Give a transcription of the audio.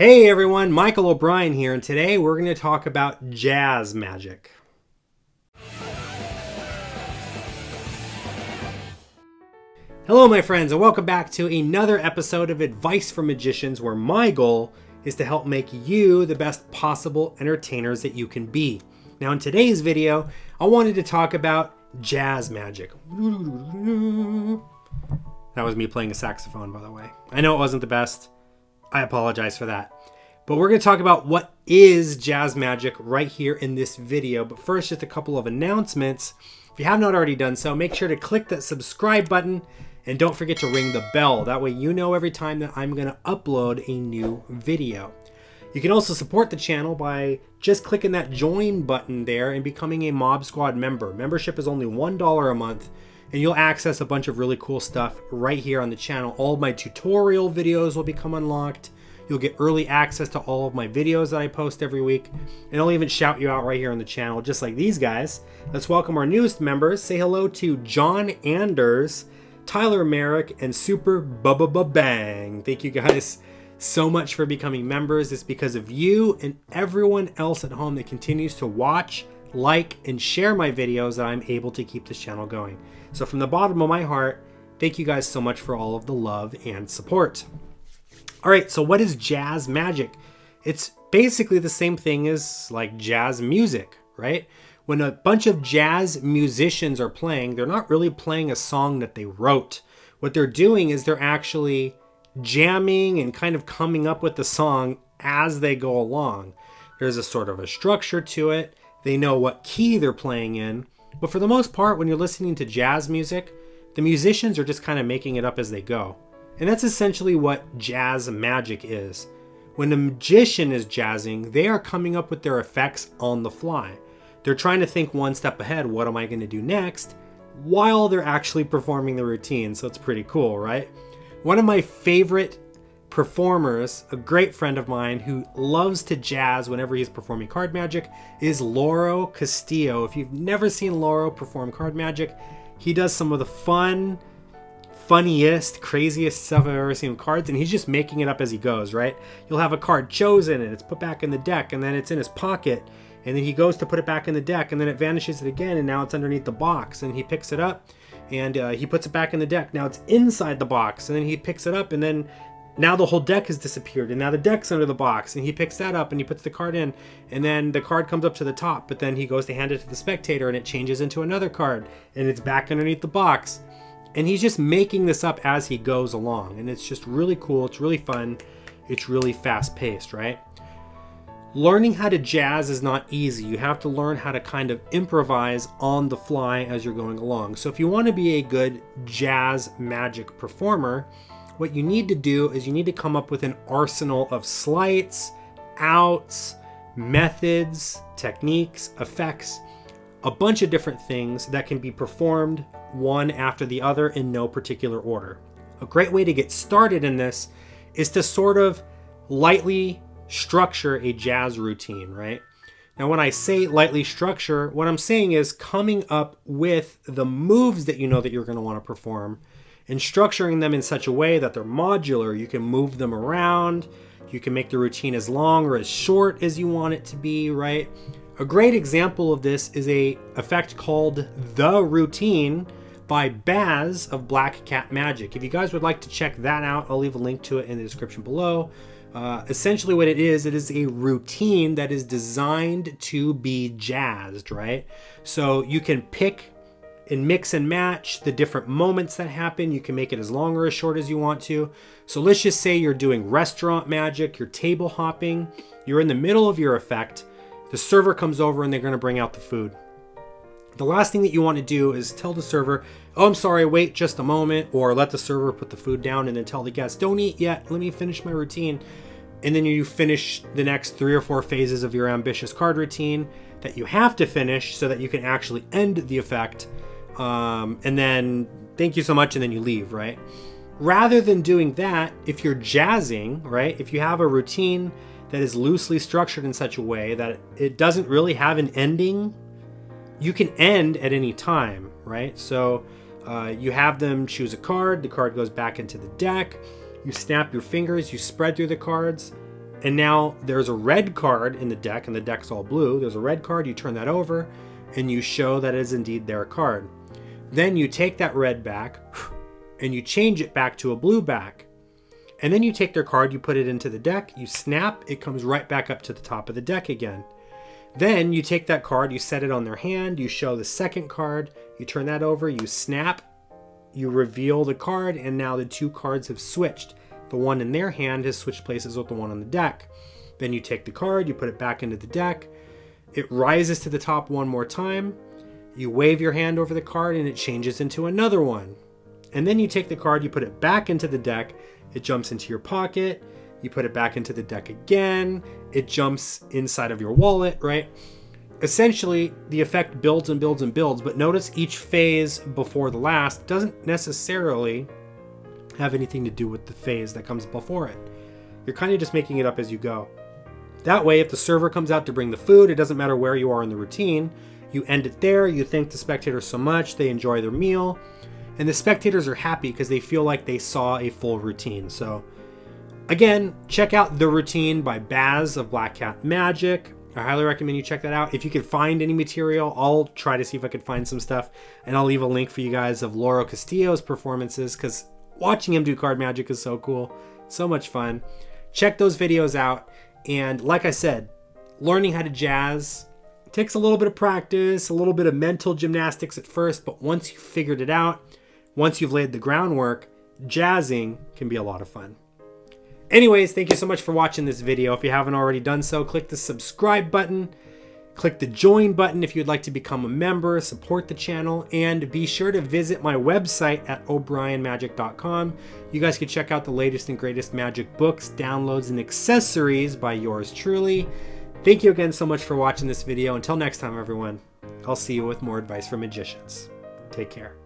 Hey everyone, Michael O'Brien here, and today we're going to talk about jazz magic. Hello my friends, and welcome back to another episode of Advice for Magicians, where my goal is to help make you the best possible entertainers that you can be. Now in today's video, I wanted to talk about jazz magic. That was me playing a saxophone, by the way. I know it wasn't the best. I apologize for that. But we're going to talk about what is jazz magic right here in this video. But first, just a couple of announcements. If you have not already done so, make sure to click that subscribe button and don't forget to ring the bell. That way you know every time that I'm going to upload a new video. You can also support the channel by just clicking that join button there and becoming a Mob Squad member. Membership is only $1 a month. And you'll access a bunch of really cool stuff right here on the channel. All of my tutorial videos will become unlocked. You'll get early access to all of my videos that I post every week. And I'll even shout you out right here on the channel, just like these guys. Let's welcome our newest members. Say hello to John Anders, Tyler Merrick, and Super Bubba Bang. Thank you guys so much for becoming members. It's because of you and everyone else at home that continues to watch, like, and share my videos that I'm able to keep this channel going. So from the bottom of my heart, thank you guys so much for all of the love and support. All right, so what is jazz magic? It's basically the same thing as like jazz music, right? When a bunch of jazz musicians are playing, they're not really playing a song that they wrote. What they're doing is they're actually jamming and kind of coming up with the song as they go along. There's a sort of a structure to it. They know what key they're playing in. But for the most part, when you're listening to jazz music, the musicians are just kind of making it up as they go. And that's essentially what jazz magic is. When a magician is jazzing, they are coming up with their effects on the fly. They're trying to think one step ahead, what am I going to do next, while they're actually performing the routine. So it's pretty cool, right? One of my favorite performers, a great friend of mine who loves to jazz whenever he's performing card magic, is Lauro Castillo. If you've never seen Lauro perform card magic, he does some of the funniest, craziest stuff I've ever seen with cards, and he's just making it up as he goes, right? You'll have a card chosen and it's put back in the deck, and then it's in his pocket, and then he goes to put it back in the deck, and then it vanishes it again, and now it's underneath the box, and he picks it up and he puts it back in the deck. Now it's inside the box, and then he picks it up, and then now the whole deck has disappeared, and now the deck's under the box, and he picks that up and he puts the card in, and then the card comes up to the top, but then he goes to hand it to the spectator and it changes into another card, and it's back underneath the box. And he's just making this up as he goes along, and it's just really cool. It's really fun. It's really fast paced, right? Learning how to jazz is not easy. You have to learn how to kind of improvise on the fly as you're going along. So if you want to be a good jazz magic performer, what you need to do is you need to come up with an arsenal of sleights, outs, methods, techniques, effects, a bunch of different things that can be performed one after the other in no particular order. A great way to get started in this is to sort of lightly structure a jazz routine, right? Now, when I say lightly structure, what I'm saying is coming up with the moves that you know that you're going to want to perform and structuring them in such a way that they're modular. You can move them around. You can make the routine as long or as short as you want it to be, right? A great example of this is a effect called The Routine by Baz of Black Cat Magic. If you guys would like to check that out, I'll leave a link to it in the description below. Essentially what it is a routine that is designed to be jazzed, right? So you can pick and mix and match the different moments that happen. You can make it as long or as short as you want to. So let's just say you're doing restaurant magic, you're table hopping, you're in the middle of your effect, the server comes over and they're going to bring out the food. The last thing that you want to do is tell the server, oh, I'm sorry, wait just a moment, or let the server put the food down and then tell the guests, don't eat yet, let me finish my routine. And then you finish the next 3 or 4 phases of your ambitious card routine that you have to finish so that you can actually end the effect. And then thank you so much, and then you leave, right? Rather than doing that, if you're jazzing, right, if you have a routine that is loosely structured in such a way that it doesn't really have an ending, you can end at any time, right? So you have them choose a card, the card goes back into the deck, you snap your fingers, you spread through the cards, And now there's a red card in the deck, and the deck's all blue. There's a red card, you turn that over, and you show that it is indeed their card. Then you take that red back, and you change it back to a blue back. And then you take their card, you put it into the deck, you snap, it comes right back up to the top of the deck again. Then you take that card, you set it on their hand, you show the second card, you turn that over, you snap, you reveal the card, and now the two cards have switched. The one in their hand has switched places with the one on the deck. Then you take the card, you put it back into the deck, it rises to the top one more time, you wave your hand over the card and it changes into another one. And then you take the card, you put it back into the deck, it jumps into your pocket, you put it back into the deck again, it jumps inside of your wallet, right? Essentially, the effect builds and builds and builds, but notice each phase before the last doesn't necessarily have anything to do with the phase that comes before it. You're kind of just making it up as you go. That way, if the server comes out to bring the food, it doesn't matter where you are in the routine. You end it there, you thank the spectators so much, they enjoy their meal, and the spectators are happy because they feel like they saw a full routine. So again, check out The Routine by Baz of Black Cat Magic. I highly recommend you check that out. If you can find any material, I'll try to see if I could find some stuff, and I'll leave a link for you guys of Lauro Castillo's performances, because watching him do card magic is so cool, so much fun. Check those videos out, and like I said, learning how to jazz takes a little bit of practice, a little bit of mental gymnastics at first, but once you've figured it out, once you've laid the groundwork, jazzing can be a lot of fun. Anyways, thank you so much for watching this video. If you haven't already done so, click the subscribe button, click the join button if you'd like to become a member, support the channel, and be sure to visit my website at o'brienmagic.com. You guys can check out the latest and greatest magic books, downloads, and accessories by yours truly. Thank you again so much for watching this video. Until next time, everyone, I'll see you with more advice from magicians. Take care.